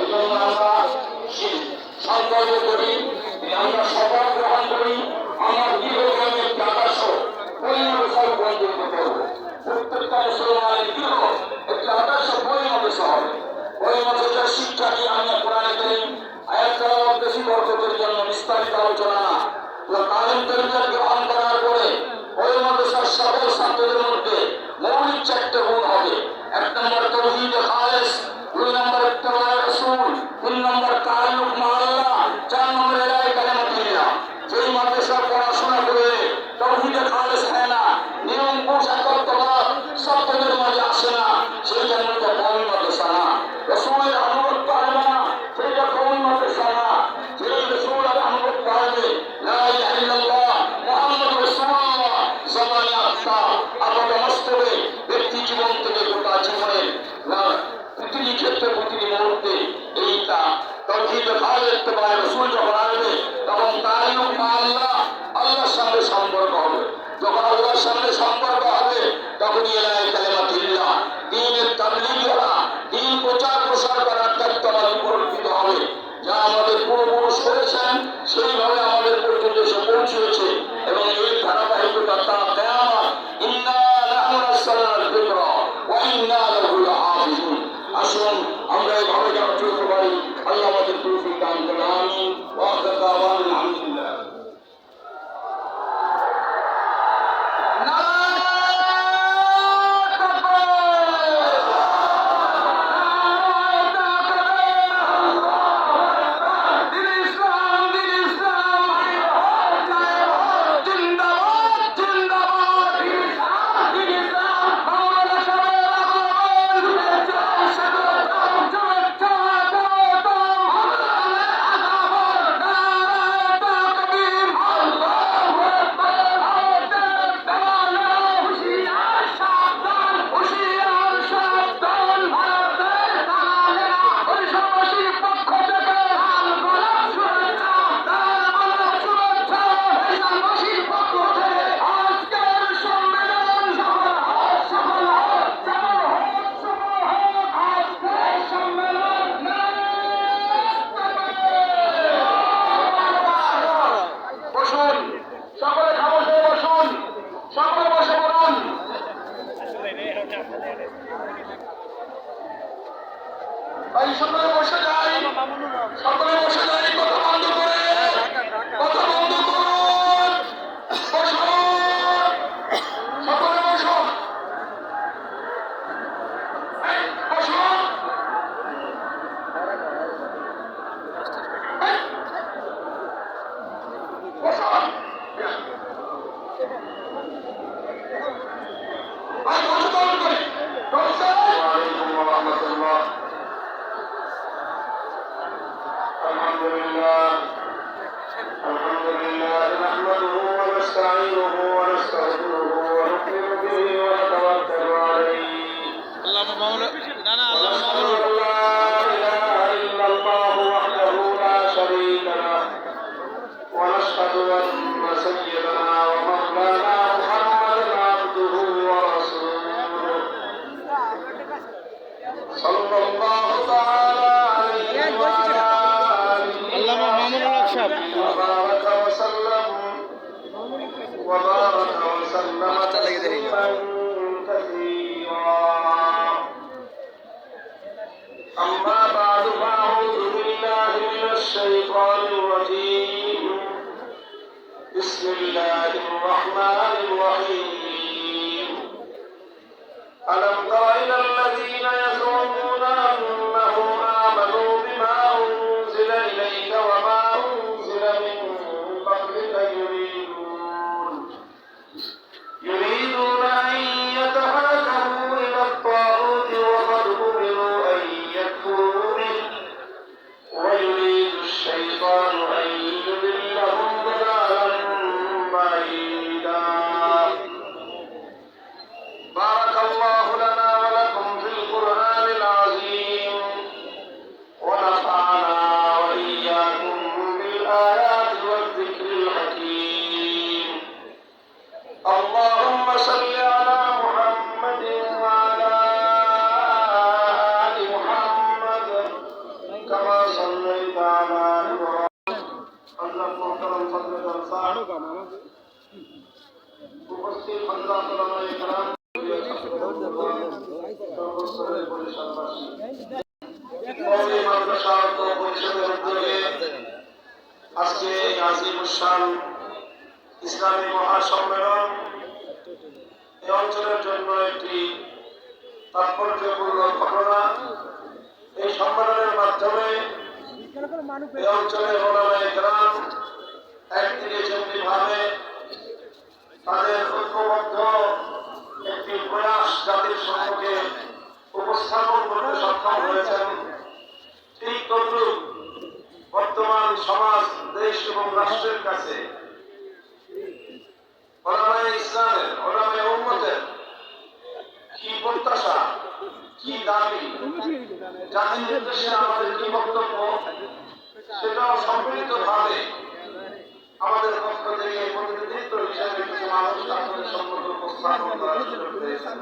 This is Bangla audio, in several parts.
এজন্য আমরা সংকল্প করি, আমরা শপথ গ্রহণ করি, আমার গৃহগ্রামে একটি আদর্শ পরিণত বন্ধুত্ব করব। প্রত্যেকটা মুসলমানের গৃহ একটি আদর্শ পরিণত হবে। পরিণত শিক্ষা কি আমরা কোরআনে করি আয়াতটা বেশি বরকতের জন্য বিস্তারিত আলোচনা না, তালিম তরিকার গ্রহণ করার পরে ওই মাদ্রাসার সকল ছাত্রদের মধ্যে মৌলিক চারটে গুণ হবে। 1 নম্বর তাওহীদ খালেস, 2 নম্বর ইত্তিবা রাসূল, 3 নম্বর তাআল্লুক মা আল্লাহ, 4 নম্বর ইলাহি কালিমাতুল্লাহ। যেই মাদ্রাসা পড়াশোনা করে তাওহীদ খালেস হয় না, নিরঙ্কুশ একত্ববাদ ছাত্রদের মাঝে আসে না, সেই জন্য তো কওমি মাদ্রাসা না। রাসূলের আনুগত্য হয় না, সেইটা কওমি মাদ্রাসা না। যেই রাসূলের আনুগত্য হবে লা ইলাহা ইল্লাল্লাহ মুহাম্মাদুর রাসূলুল্লাহ জবানে আত্মা আপাত বাস্তবে ব্যক্তি জীবন থেকে গোটা জীবনের প্রতিটি ক্ষেত্রে প্রতিটি মুহূর্তে এইটা তাওহীদ খালেস ইত্তিবা রাসূল যখন আসবে তখন তাআল্লুক মা আল্লাহ, আল্লাহর সঙ্গে সম্পর্ক হবে। যখন আল্লাহর সঙ্গে সম্পর্ক হবে তখন ইলাহি কালিমাতুল্লাহ দ্বীনের তাবলীগ করা, দ্বীন প্রচার প্রসার করার দায়িত্ব আমাদের উপর অর্পিত হবে। যা আমাদের পূর্বপুরুষ করেছেন সেইভাবে আমাদের পর্যন্ত এসে পৌঁছেছে এবং এই ধারাবাহিকতা তা কিয়ামত। ইন্না নাহনু নাযালনাল যিকরা ওয়া ইন্না লাহু লাহাফিজুন। আসুন আমরা এইভাবে যেন চলতে পারি, আল্লাহ আমাদের তৌফিক দান করুন। আমিন। ওয়া আখিরু দাওয়ানা আলহামদুলিল্লাহ। সকলে বসে যাই, সকলে বসে যাই, কথা বন্ধ করে, কথা বন্ধ করুন, বসুন, সকলে বসুন, বসুন, বসুন, ভাই বসে বন্ধ করি। আসসালামু আলাইকুম ওয়া রাহমাতুল্লাহ। الحمد لله نحمده ونستعينه ونستغفره ونؤمن به ونتوكل عليه. اللهم ونشهد أن لا إله إلا الله وحده لا شريك له ونشهد أن سيدنا ومولانا محمدا عبده ورسوله صلى الله تعالى عليه وعلى وبارك وسلم تسليما كثيرا. أما بعد فأعوذ بالله من الشيطان الرجيم. بسم الله الرحمن الرحيم. ألم تر إلى الذين يزعمون أنهم آمنوا بما أنزل إليك وما أنزل من قبلك يريدون أن يتحاكموا إلى الطاغوت وقد أمروا أن يكفروا به ويريد الشيطان أن يضلهم ضلالا بعيدا. بارك الله لنا ولكم في القرآن العظيم كما صليت على إبراهيم حضرت محترم صدر الصالح উপস্থিত হযরত উলামায়ে কেরাম সর্বস্তরের পরিষদবাসী কওমি মাদ্রাসা ও পরিষদের উদ্যোগে আজকে আজিমুস শান ইসলামী মহাসম্মেলন এই অঞ্চলের জন্য একটি তাৎপর্যপূর্ণ ঘটনা। এই সম্মেলনের মাধ্যমে এই অঞ্চলের উলামায়ে কেরাম একদিকে যেমনি ভাবে তাদের ঐক্যবদ্ধ একটি প্রয়াস জাতির সম্মুখে উপস্থাপন করতে সক্ষম হয়েছেন, ঠিক তদ্রুপ বর্তমান সমাজ, দেশ এবং রাষ্ট্রের কাছে উলামায়ে ইসলামের, উলামায়ে উম্মতের কি প্রত্যাশা, কি দাবি, জাতির উদ্দেশ্যে আমাদের কি বক্তব্য, সেটাও সম্মিলিতভাবে আমাদের পক্ষ থেকে প্রতিনিধিত্ব হিসেবে কিছু মানুষ আপনাদের সম্পর্কে উপস্থাপন করার সুযোগ পেয়েছেন।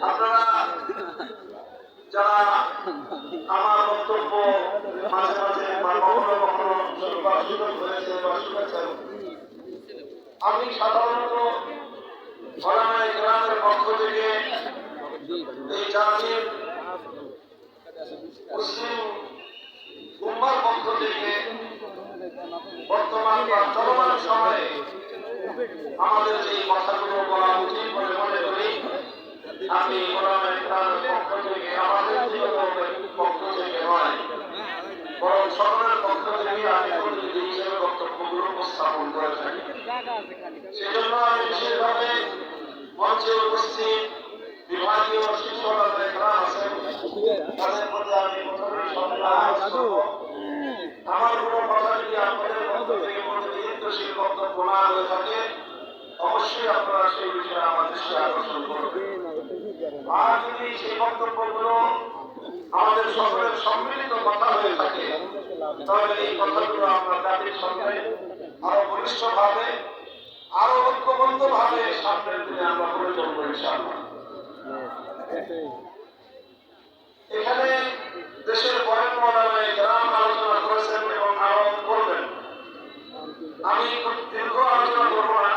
আপনারা যারা আমার বক্তব্য মাঝে মাঝে বা কখনো কখনো শুনবার সুযোগ হয়েছে বা শুনেছেন, আমি সাধারণত উলামায়ে কেরামের পক্ষ থেকে এই জাতির মুসলিম উম্মার পক্ষ থেকে বর্তমান বা চলমান সময়ে আমাদের যে কথাগুলো বলা উচিত বলে মনে করি, আমি উলামায়ে কেরামের পক্ষ থেকে, আমাদের পক্ষ থেকে নয়, বরং সকলের পক্ষ থেকে আমি প্রতিনিধি হিসেবে বক্তব্যগুলো উপস্থাপন করে থাকি। সেজন্য আমি বিশেষভাবে মঞ্চে উপস্থিত বিভাগীয় শীর্ষ উলামায়ে কেরাম আছেন, তাদের প্রতি আমি প্রথমেই আমার কোনো কথা যদি আপনাদের পক্ষ থেকে প্রতিনিধিত্বশীল বক্তব্য না হয়ে থাকে, অবশ্যই আপনারা সেই বিষয়ে আমার দৃষ্টি আকর্ষণ করবেন। আর যদি সেই বক্তব্যগুলো আমাদের সকলের সম্মিলিত কথা হয়ে থাকে, তাহলে এই কথাগুলো আমরা জাতির সঙ্গে আরো বলিষ্ঠভাবে, আরো ঐক্যবদ্ধভাবে সামনের দিনে আমরা করে চলবো ইনশাআল্লাহ। এখানে দেশের বরেণ্য উলামায়ে কেরাম আলোচনা করেছেন এবং আরো করবেন। আমি দীর্ঘ আলোচনা করব না।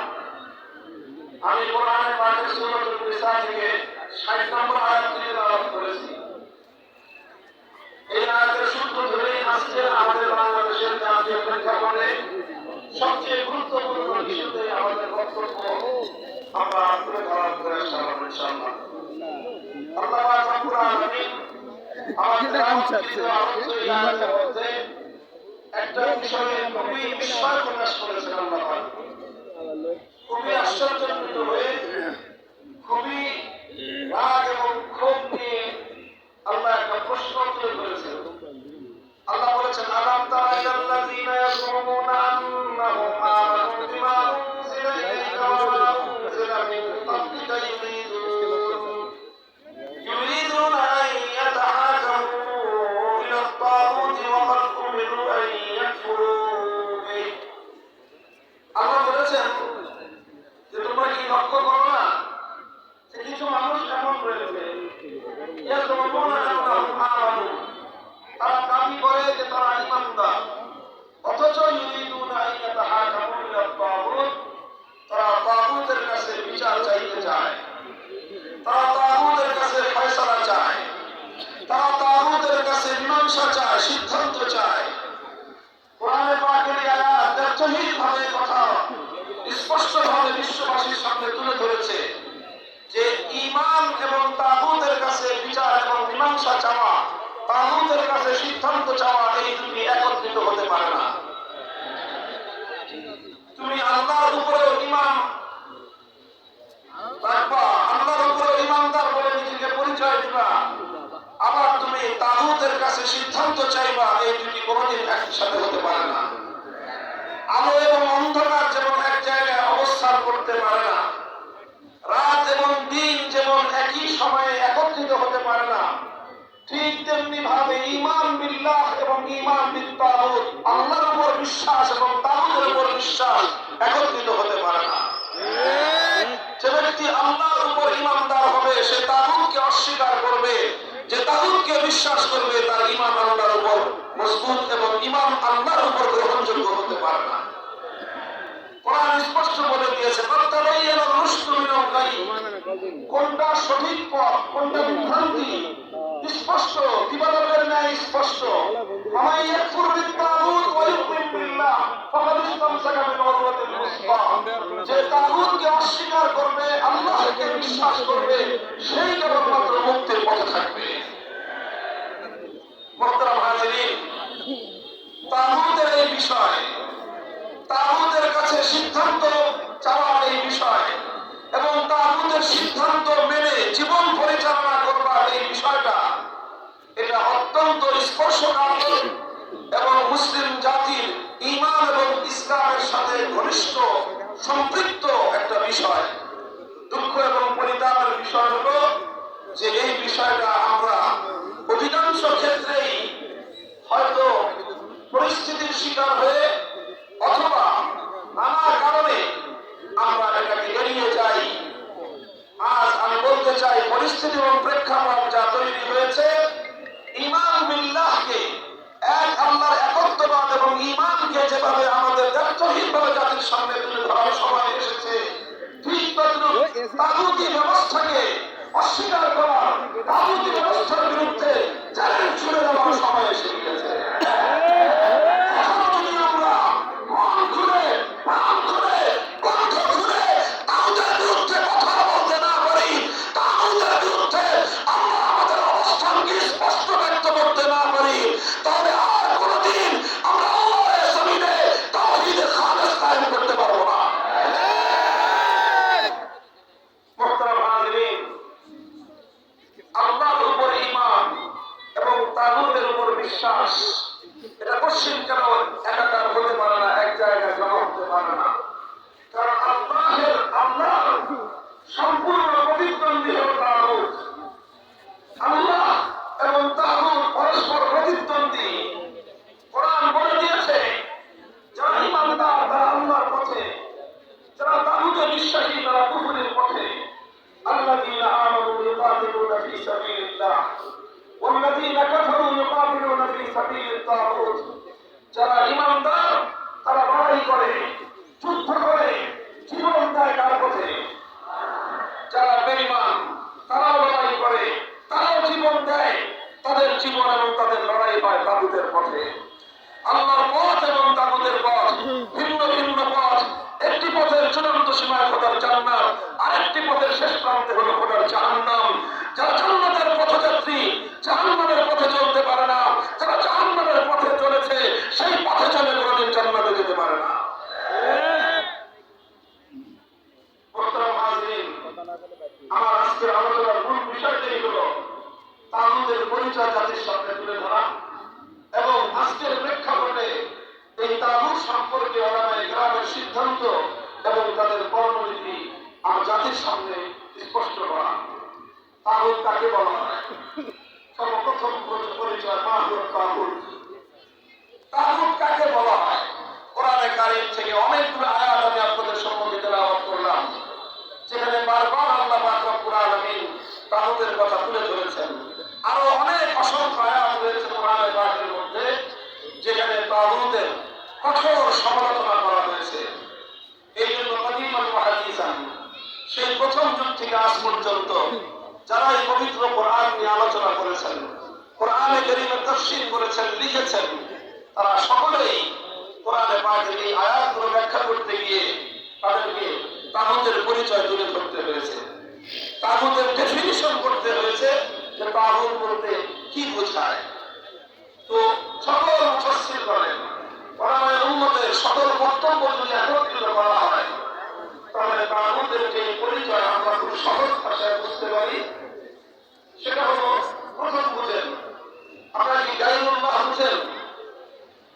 আমি কোরআনে পাকের সূরাতুন নিসা থেকে ৬০ নম্বর আয়াত থেকে আলোচনা করেছি। এই আয়াতের সূত্র ধরেই আজকে আমাদের বাংলাদেশের জাতীয় প্রেক্ষাপটে সবচেয়ে গুরুত্বপূর্ণ ইস্যুতে আমাদের বক্তব্য আমরা তুলে ধরার প্রয়াস চালাবো ইনশাআল্লাহ। আল্লাহ পাক রব্বুল আলামিন একটা বিষয়ে খুবই বিস্ময় প্রকাশ করেছেন। আল্লাহ খুবই আশ্চর্যজনক হয়ে, খুবই রাগ এবং ক্ষোভ নিয়ে আল্লাহ একটা প্রশ্ন তুলে ধরেছেন। আল্লাহ বলেছেন, আলাম তারা ইলাল্লাযীনা ইয়াযুমুনা আন্নাহুম আমানু বিমা উনজিলা ইলাইকা ওয়া মা উনজিলা মিন ক্বাবলিকা يريدون أن يتحاكموا إلى الطاغوت وقد أمروا أن يكفروا به। আল্লাহ বলেছেন যে তোমরা কি লক্ষ্য করো না যে কিছু মানুষ এমন রয়েছে, তারা দাবি করে যে তারা ঈমানদার, অথচ ইউরিদুনা আন ইয়াতাহাকামু ইলা তাগুত, তারা তাগুতের কাছে বিচার চাইতে চায়, তারা তাগুতের কাছে ফয়সালা চায়, তারা তাগুতের কাছে মীমাংসা চায়, সিদ্ধান্ত চায়। কোরআনে পাকের এই আয়াত তহিদভাবে কথা স্পষ্টভাবে বিশ্ববাসীর সামনে তুলে ধরেছে যে ঈমান এবং তাগুতের কাছে বিচার এবং মীমাংসা চাওয়া, তাগুতের কাছে সিদ্ধান্ত চাওয়া, এই দুটি একত্রিত হতে পারে না। তুমি আল্লাহর উপরে ঈমান রাখবা, আল্লাহর উপরে ঈমানদার বলে নিজেকে পরিচয় দিবা, আবার তুমি তাগুতের কাছে সিদ্ধান্ত চাইবা, এই দুটি কোনোদিন একই সাথে হতে পারে না। আলো এবং অন্ধকার যেমন এক জায়গায় অবস্থান করতে পারে না, রাত এবং দিন যেমন একই সময়ে একত্রিত হতে পারে না, ঠিক তেমনি ভাবে ঈমান বিল্লাহ এবং ঈমান বিত তাগুত, আল্লাহর উপর বিশ্বাস এবং তাগুতের উপর বিশ্বাস একত্রিত হতে পারে না। যে ব্যক্তি আল্লাহর উপর ঈমানদার হবে, সে তাগুতকে অস্বীকার করবে, যে তাগুতকে বিশ্বাস করবে, তার মজবুত এবং ঈমান আল্লাহর উপর গ্রহণযোগ্য হতে পারে না। কোরআন স্পষ্ট বলে দিয়েছে ফাত্তাবাইয়ানা রুশদু মিনাল গাই, কোনটা সঠিক পথ কোনটা বিভ্রান্তি স্পষ্ট, দিবালোকের ন্যায় স্পষ্ট। ওয়া ইয়াকফুর বিত-তাগুত ওয়া ইউমিন বিল্লাহ ফাকাদ ইসতামসাকা বিল-উরওয়াতিল ওয়াসকা, যে তাগুতকে অস্বীকার করবে আল্লাহকে বিশ্বাস করবে সেই কেবলমাত্র মুক্তির পথে থাকবে। মুহতারাম হাজিরিন, তাগুতের এই বিষয়, তাগুতের কাছে সিদ্ধান্ত চাওয়ার এই বিষয় এবং তাগুতের সিদ্ধান্ত মেনে জীবন পরিচালনা করবার এই বিষয়টা, এটা অত্যন্ত স্পর্শকাতর এবং মুসলিম জাতির ঈমান এবং ইসলামের সাথে ঘনিষ্ঠ সম্পৃক্ত একটা বিষয়। দুঃখ এবং পরিতাপের বিষয় হলো যে এই বিষয়টা আমরা অধিকাংশ ক্ষেত্রেই হয়তো পরিস্থিতির শিকার হয়ে অথবা নানা কারণে আমরা এটাকে এড়িয়ে যাই। আজ আমি বলতে চাই পরিস্থিতি এবং প্রেক্ষাপট যা তৈরি হয়েছে, ঈমান বিল্লাহকে, এক আল্লাহর একত্ববাদ এবং ঈমানকে যেভাবে আমাদের দায়িত্বহীনভাবে জাতির সামনে তুলে ধরার সময় এসেছে, ঠিক তদ্রুপ তাগুতি ব্যবস্থাকে অস্বীকার করার, তাগুতি ব্যবস্থার বিরুদ্ধে চ্যালেঞ্জ ছুড়ে দেওয়ার সময় এসে গিয়েছে। বিশ্বাস এটা কঠিন, কেন একাকার হতে পারে না, এক জায়গায় জমা হতে পারে না। কারণ আল্লাহ সম্পূর্ণ প্রতিদ্বন্দ্বী হল তাগুত। আল্লাহ এবং তাগুত পরস্পর প্রতিদ্বন্দ্বী। কোরআন বলে দিয়েছে যারা ঈমানদার তারা আল্লাহর পথে, যারা তাগুতে বিশ্বাসী তারা কুফরের পথে। আল্লাযীনা আমানু ইউকাতিলুনা ফী সাবিলিল্লাহ والذين كفروا يقاتلون في سبيل الطاغوت, যারা ঈমানদার তারা লড়াই করে, যুদ্ধ করে, জীবন দেয় কার পথে। যারা বেঈমান তারাও লড়াই করে, তারাও জীবন দেয়, তাদের জীবন এবং তাদের লড়াই হয় তাগুতের পথে। আল্লাহর পথ এবং তাগুতের পথ ভিন্ন ভিন্ন পথ। একটি পথের চূড়ান্ত সীমায় খোদার জান্নাত, আরেকটি পথের শেষ প্রান্তে হলো খোদার জাহান্নাম। যারা জান্নাতের পথযাত্রী জাহান্নামের পথে চলতে পারে না, যারা জাহান্নামের পথে চলেছে সেই পথে চলে কোনোদিন জান্নাতে যেতে পারে না। আমার আজকের আলোচনার মূল বিষয়টাই হলো তাগুতের পরিচয় জাতির সামনে তুলে ধরা এবং আজকের প্রেক্ষাপটে এই তাগুত সম্পর্কে ওলামায়ে কেরামের সিদ্ধান্ত এবং তাদের কর্মনীতি আমার জাতির সামনে স্পষ্ট করা। তাগুত কাকে বলা হয়? সর্বপ্রথম পরিচয় মা হলো তাগুত। তাগুত কাকে বলা হয়? কোরআনে কারীম থেকে অনেকগুলো আয়াত আমি আপনাদের সম্মুখে তেলাওয়াত করলাম, যেখানে বারবার আল্লাহ পাক রব্বুল আলামিন তাগুতের কথা তুলে ধরেছেন। আরো অনেক অসংখ্য আয়াত রয়েছে কোরআনে পাকের মধ্যে যেখানে তাগুতের কঠোর সমালোচনা করা হয়েছে। এই জন্য কদিমান ওয়া হাদিসান, সেই প্রথম যুগ থেকে আজ পর্যন্ত যারা এই পবিত্র কোরআন নিয়ে আলোচনা করেছেন, কোরআনে কারীমের তাফসীর করেছেন, লিখেছেন, তারা সকলেই কোরআনে পাকের এই আয়াতগুলো ব্যাখ্যা করতে গিয়ে তাদেরকে তাগুতের পরিচয় তুলে ধরতে হয়েছে, তাগুতের ডেফিনিশন করতে হয়েছে যে তাগুত বলতে কি বোঝায়। তো সকল মুফাসসির বলেন কোরআনের উম্মতের সকল বক্তব্য যদি একত্রিত করা হয় তাহলে তাগুতের যে পরিচয় আমরা খুব সহজ ভাষায় বুঝতে পারি। সেটা হলো, প্রথম বুঝেন, আপনারা কি গায়রুল্লাহ বুঝেন?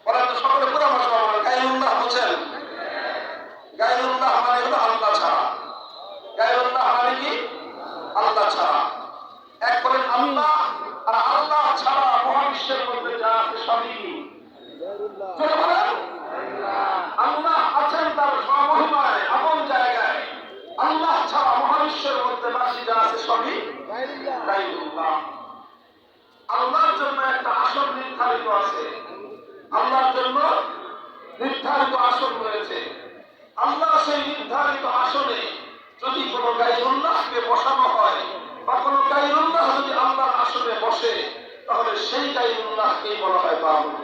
ওরা তো সকলে পুরো ভাষা বলেন, গায়রুল্লাহ বুঝেন? গায়রুল্লাহ মানে হলো আল্লাহ ছাড়া। গায়রুল্লাহ মানে কি? আল্লাহ ছাড়া। এক বলেন আল্লাহ, আর আল্লাহ ছাড়া মহাবিশ্বের মধ্যে যা আছে সবই কি? বলেন আল্লাহ আছেন তার মহিমায় আপন জায়গায়, আল্লাহ ছাড়া মহাবিশ্বের মধ্যে বাকি যা আছে সবই গায়রুল্লাহ। আল্লাহর জন্য একটা আসন নির্ধারিত আছে, আল্লাহর জন্য নির্ধারিত আসন রয়েছে। আল্লাহ সেই নির্ধারিত আসনে যদি কোনো গায়রুল্লাহকে বসানো হয় বা কোনো গায়রুল্লাহ যদি আল্লাহর আসনে বসে, তাহলে সেই গায়রুল্লাহকেই বলা হয় তাগুত।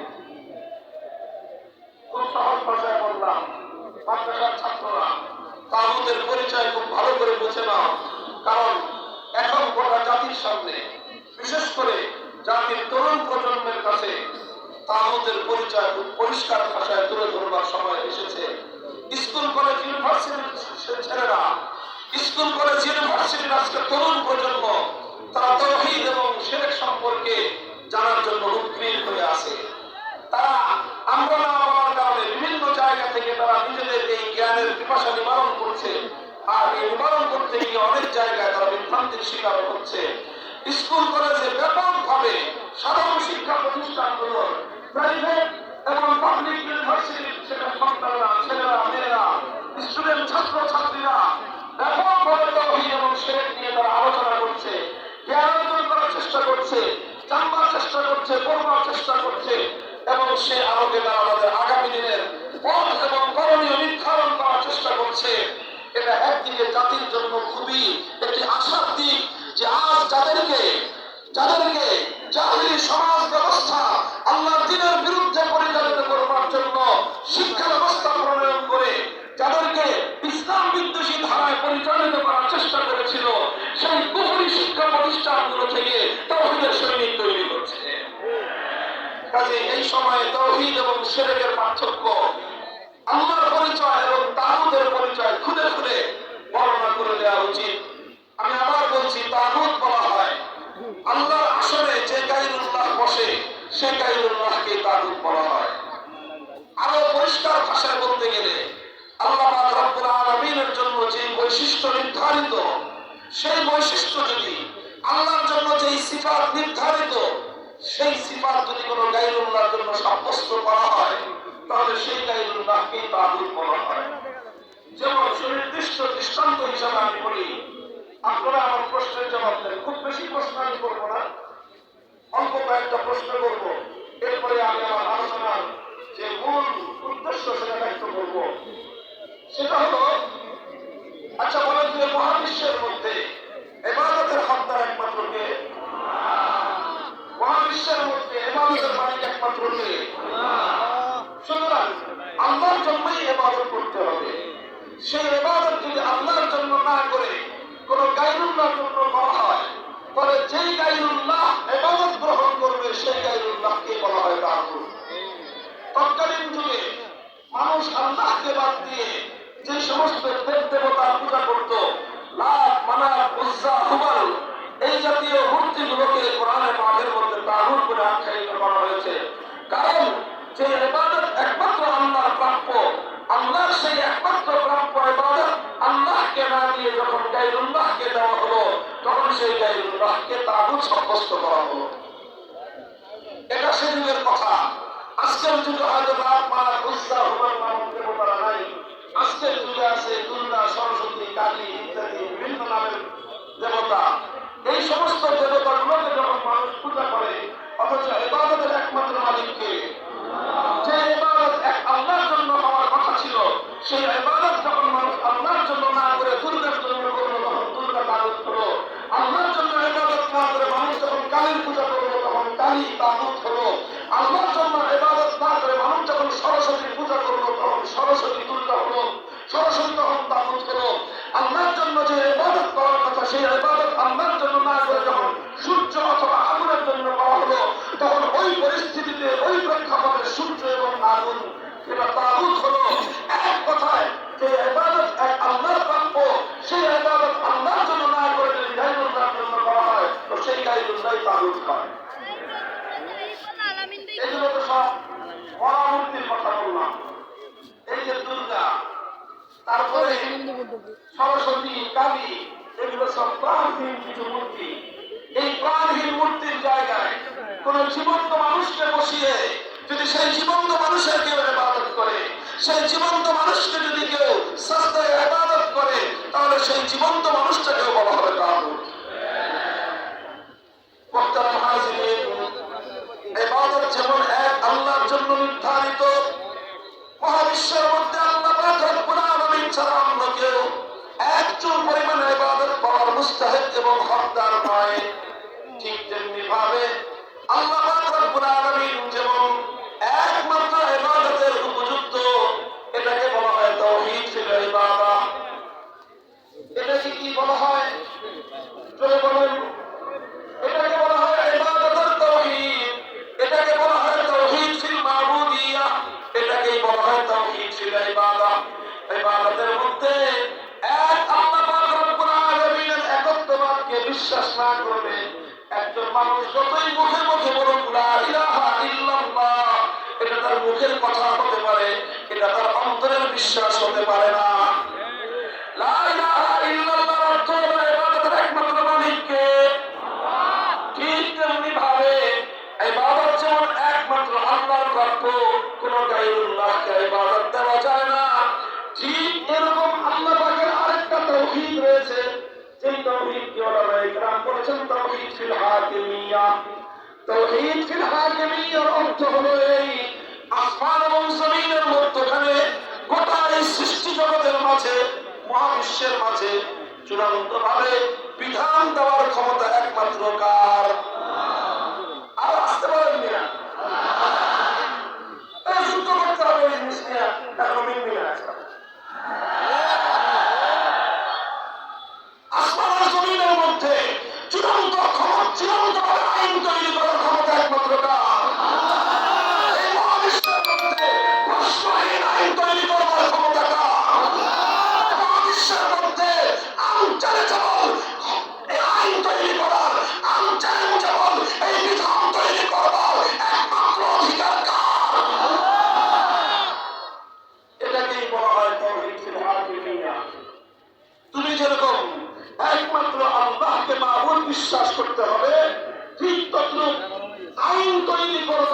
খুব সহজ ভাষায় বললাম, মাদ্রাসার ছাত্ররা তাগুতের পরিচয় খুব ভালো করে বুঝে নাও। কারণ এখন গোটা জাতির সামনে, বিশেষ করে জাতির তরুণ প্রজন্মের কাছে তাগুতের পরিচয় খুব পরিষ্কার ভাষায় তুলে ধরবার সময় এসেছে। স্কুল কলেজ ইউনিভার্সিটির ছেলেরা, স্কুল কলেজ ইউনিভার্সিটির আজকে তরুণ প্রজন্ম, তারা তাওহীদ এবং শিরক সম্পর্কে জানার জন্য উদ্গ্রীব হয়ে আছে। তারা আমরা না হওয়ার কারণে বিভিন্ন জায়গা থেকে তারা নিজেদের এই জ্ঞানের পিপাসা নিবারণ করছে, আর এই নিবারণ করতে গিয়ে অনেক জায়গায় তারা বিভ্রান্তির শিকার হচ্ছে। স্কুল কলেজে ব্যাপকভাবে সাধারণ শিক্ষা প্রতিষ্ঠানগুলোর প্রাইভেট এবং পাবলিক ইউনিভার্সিটির সন্তানরা, ছেলেরা, মেয়েরা, স্টুডেন্ট, ছাত্র ছাত্রীরা ব্যাপকভাবে তাওহীদ এবং শিরক নিয়ে তারা আলোচনা করছে, জ্ঞান অর্জন করার চেষ্টা করছে, জানবার চেষ্টা করছে, পড়বার চেষ্টা করছে, এবং সে আলোকে তারা আমাদের আগামী দিনের পথ এবং করণীয় নির্ধারণ করার চেষ্টা করছে। এটা একদিকে জাতির জন্য খুবই একটি আশার দিক যে আজ যাদেরকে জাহিলি সমাজ ব্যবস্থা আল্লাহর দ্বীনের বিরুদ্ধে পরিচালিত করবার জন্য শিক্ষা ব্যবস্থা প্রণয়ন করে যাদেরকে ইসলাম বিদ্বেষী ধারায় পরিচালিত করার চেষ্টা করেছিল, সেই কুফরি শিক্ষা প্রতিষ্ঠানগুলো থেকে তাওহীদের সৈনিক তৈরি করছে। কাজে এই সময়ে তাওহীদ এবং শিরকের পার্থক্য, আল্লাহর পরিচয় এবং তাগুতের পরিচয় খুলে খুলে বর্ণনা করে দেওয়া উচিত। আমি আবার বলছি, তাগুত বলা হয় আল্লাহর আসনে যে গায়রুল্লাহ বসে, সে গায়রুল্লাহকে তাগুত বলা হয়। আরো পরিষ্কার ভাষায় বলতে গেলে আল্লাহ পাক রব্বুল আলামিনের জন্য যে বৈশিষ্ট্য নির্ধারিত, সেই বৈশিষ্ট্য যদি আল্লাহর জন্য যে সিফাত নির্ধারিত, সেই সিফাত যদি কোনো গায়রুল্লাহর জন্য সাব্যস্ত করা হয়, তাহলে সেই গায়রুল্লাহকেই তাগুত বলা হয়। যেমন সুনির্দিষ্ট দৃষ্টান্ত হিসাবে আমি বলি, আপনারা আমার প্রশ্নের জবাব দেন। খুব বেশি প্রশ্ন আমি করবো না, অল্প কয়েকটা প্রশ্ন করবো, এরপরে আমি আমার আলোচনার যে মূল উদ্দেশ্য সেটা ব্যক্ত করবো। সেটা হলো, আচ্ছা বলেন যে মহাবিশ্বের মধ্যে ইবাদতের হকদার একমাত্র কে? মহাবিশ্বের মধ্যে ইবাদতের মালিক একমাত্র কে? সুতরাং আল্লাহর জন্যই ইবাদত করতে হবে। সেই ইবাদত যদি আল্লাহর জন্য না করে কোন গায়রুল্লাহর জন্য করা হয়, তাহলে যেই গায়রুল্লাহ ইবাদত গ্রহণ করবে সেই গায়রুল্লাহকে বলা হয় তাগুত। তৎকালীন যুগে মানুষ আল্লাহকে বাদ দিয়ে যে সমস্ত দেব দেবতার পূজা করত, লাত, মানাত, উজ্জা, হুবল, এই জাতীয় মূর্তিগুলোকে কোরআনে পাকের মধ্যে তাগুত বলে আখ্যায়িত করা হয়েছে। কারণ যে ইবাদত একমাত্র আল্লাহর প্রাপ্য, আল্লাহর সেই একমাত্র প্রাপ্য ইবাদত আল্লাহকে না দিয়ে যখন গায়রুল্লাহকে দেওয়া হলো, তখন সেই গায়রুল্লাহকে তাগুত সাব্যস্ত করা হলো। এটা সে যুগের কথা। আজকের যুগে হয়তো লাত, মানাত, উজ্জা, হুবল নামক দেবতারা নাই। আজকের যুগে আছে দুর্গা, সরস্বতী, কালী ইত্যাদি বিভিন্ন নামের দেবতা। এই সমস্ত দেবতাগুলোকে যখন মানুষ পূজা করে, অথচ ইবাদতের একমাত্র মালিককে, যে ইবাদত এক আল্লাহর জন্য হওয়ার কথা ছিল, সেই ইবাদত যখন মানুষ আল্লাহর জন্য না করে দুর্গার জন্য করলো, তখন দুর্গা তাগুত হলো। আল্লাহর জন্য ইবাদত না করে মানুষ যখন কালীর পূজা করলো, তখন কালী তাগুত হলো। আল্লাহর জন্য ইবাদত না করে মানুষ যখন সরস্বতীর পূজা করলো, তখন সরস্বতী দুর্গা হলো, সরস্বতী তখন তাগুত হলো। আল্লাহর জন্য যে ইবাদত করার কথা, সেই ইবাদত আল্লাহর জন্য না করে যখন সূর্য অথবা আগুনের জন্য করা হলো, তখন ওই পরিস্থিতিতে, ওই প্রেক্ষাপটে সূর্য এবং আগুন এটা তাগুত হলো। এক কথায় যে ইবাদত এক আল্লাহর প্রাপ্য, সেই ইবাদত আল্লাহর জন্য না করে যদি গায়রুল্লাহর জন্য করা হয়, তো সেই গায়রুল্লাহই তাগুত হয়। এগুলো তো সব মরা মূর্তির কথা বললাম। এই যে দুর্গা, তারপরে সরস্বতী, কালী, এগুলো সব প্রাণহীন কিছু মূর্তি। এই প্রাণহীন মূর্তির জায়গায় কোন জীবন্ত মানুষকে বসিয়ে যদি সেই জীবন্ত মানুষের কেউ ইবাদত করে, সেই জীবন্ত মানুষকে যদি কেউ সাজদায় ইবাদত করে, তাহলে সেই জীবন্ত মানুষটাকেও বলা হবে তাগুত। মুহতারাম হাজিরিন, ইবাদত যেমন এক আল্লাহর জন্য জন্য নির্ধারিত। মহাবিশ্বের মধ্যে আল্লাহ পাক রব্বুল আলামিন ছাড়া অন্য কেউ একচুল পরিমাণে ইবাদত পাওয়ার মুস্তাহিক এবং হকদার নয়। ঠিক তেমনি ভাবে আল্লাহ পাক রব্বুল আলামিন যেমন একমাত্র ইবাদতের উপযুক্ত, এটাকে বলা হয় তাওহীদ ফিল ইবাদা। এটাকে কি বলা হয়? চলে বলেন। এটাকে বলা হয় ইবাদতুল তাওহীদ, এটাকে বলা হয় তাওহীদ ফিল মাবুদিয়া, এটাকেই বলা হয় তাওহীদ ফিল ইবাদা। ইবাদতের মধ্যে এক আল্লাহ পাক রব্বুল আলামিনের একত্ববাদকে বিশ্বাস না করবে একজন মানুষ যতই মুখে মুখে বলুক লা ইলাহা ইল্লাল্লাহ, এটা তার মুখের কথা হতে পারে, এটা তার অন্তরের বিশ্বাস হতে পারে না। লা ইলাহা ইল্লাল্লাহর অর্থ হলো ইবাদতের একমাত্র মালিককে। ঠিক তেমনি ভাবে ইবাদত যেমন একমাত্র আল্লাহর প্রাপ্য, কোন গায়রুল্লাহকে ইবাদত দেওয়া যায় না। ঠিক এরকম আল্লাহ পাকের আরেকটা তাওহীদ রয়েছে, যেই তাওহীদকে ওলামায়ে কেরাম বলেছেন তাওহীদ ফিল হাকিমিয়া। তাওহীদ ফিল হাকিমিয়ার অর্থ হলো এই, আসমান এবং জমিনের মধ্যখানে গোটা এই সৃষ্টি জগতের মাঝে, মহাবিশ্বের মাঝে চূড়ান্ত ভাবে বিধান দেওয়ার ক্ষমতা একমাত্র কার? আর আসতে পারেন না, যুদ্ধ করতে হবে এই জিনিস নিয়ে, এখনো মিলবি না। আসমান আর জমিনের মধ্যে চূড়ান্ত ভাবে আইন তৈরি করার ক্ষমতা একমাত্র কার? এই মহাবিশ্বের মধ্যে প্রশ্নহীন আইন তৈরি করবার ক্ষমতা কার? মহাবিশ্বের মধ্যে আনচ্যালেঞ্জেবল এই আইন তৈরি করার, আনচ্যালেঞ্জেবল এই বিধান তৈরি করবার একমাত্র অধিকার কার? এটাকেই বলা হয় তাওহীদ ফিল হাকিমিয়া। তুমি যেরকম একমাত্র আল্লাহকে মাবুদ বিশ্বাস করতে হবে, ঠিক তদ্রুপ আইন তৈরি করবার